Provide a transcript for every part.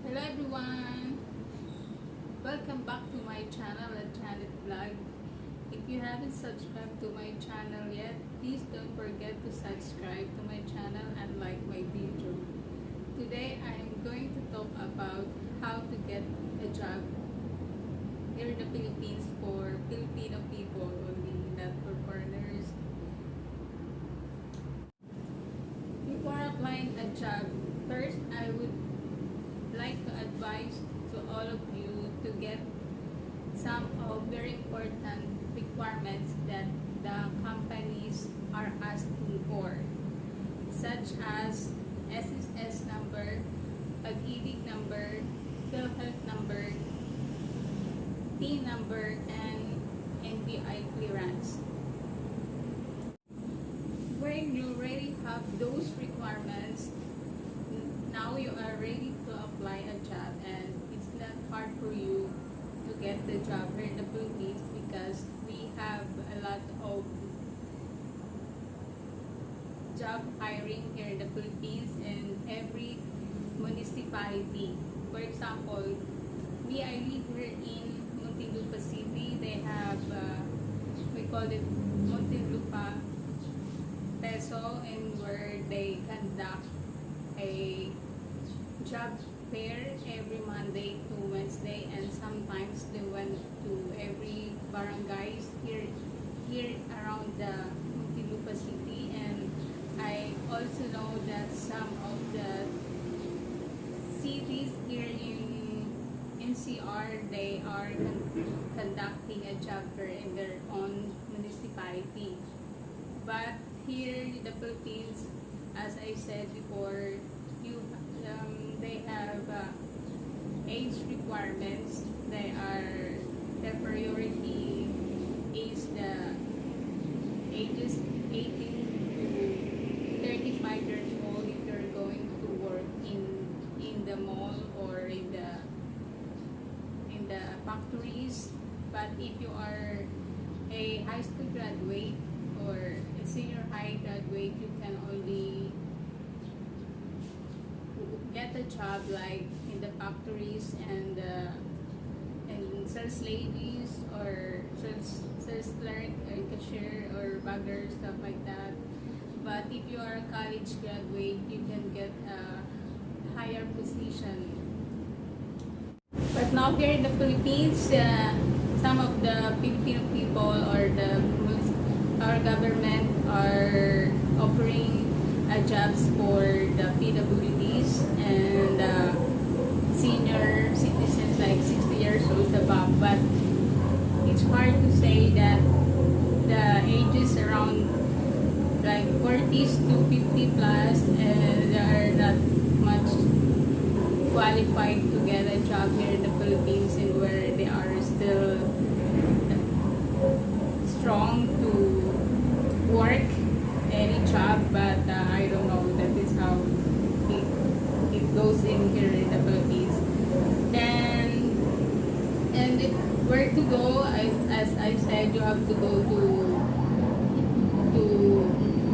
Hello everyone! Welcome back to my channel at Janet Vlog. If you haven't subscribed to my channel yet, please don't forget to subscribe to my channel and like my video. Today I am going to talk about how to get a job here in the Philippines for Filipino people only, not for foreigners. Before applying a job, first I would like to advise to all of you to get some of very important requirements that the companies are asking for, such as SSS number, pag-ibig number, PhilHealth number, T number, and NBI clearance. When you already have those requirements, now you are ready to apply a job, and it's not hard for you to get the job here in the Philippines because we have a lot of job hiring here in the Philippines in every municipality. For example, I live here in Muntinlupa City. They have, we call it Muntinlupa Peso, and where they conduct a job fair every Monday to Wednesday, and sometimes they went to every barangays here around the Muntinlupa City. And I also know that some of the cities here in NCR, they are conducting a job fair in their own municipality. But here in the Philippines, as I said before, they have age requirements. The priority is the ages 18 to 35 years old if you're going to work in the mall or in the factories. But if you are a high school graduate or a senior high graduate, you can only get a job like in the factories and sales ladies or sales clerk or cashier or bagger, stuff like that. But if you are a college graduate, you can get a higher position. But now here in the Philippines, some of the Filipino people or our government are offering jobs for the PWDs and senior citizens like 60 years old above. But it's hard to say that the ages around like 40s to 50 plus, they are not much qualified to get a job here in the Philippines, and where they are still strong to work any job. But I don't know, that is how it goes in here in the Philippines. And where to go, as I said, you have to go to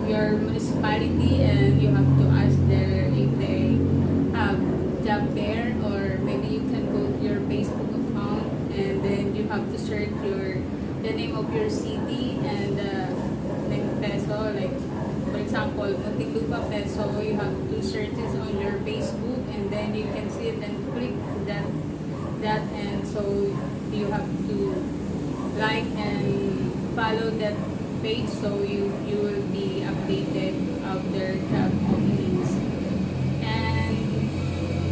your municipality, and you have to ask there if they have job there, or maybe you can go to your Facebook account, and then you have to search the name of your city and name peso. Like for example, Muntinlupa Peso, you have to search it on your Facebook, and then you can see it and click that, and so you have to like and follow that page, so you will be updated of their job openings. And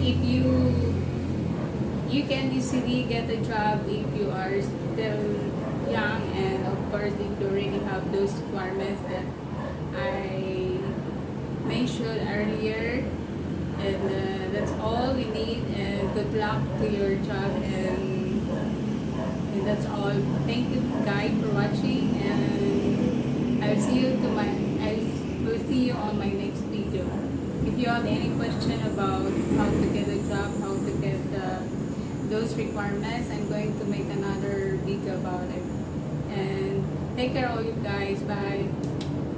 if you can easily get a job if you are still young, and of course if you already have those requirements that I mentioned earlier. And that's all we need, and good luck to your job, and that's all. Thank you guys for watching, and I will see you on my next video. If you have any question about how to get a job, how to get those requirements, I'm going to make another video about it. And take care all you guys. Bye.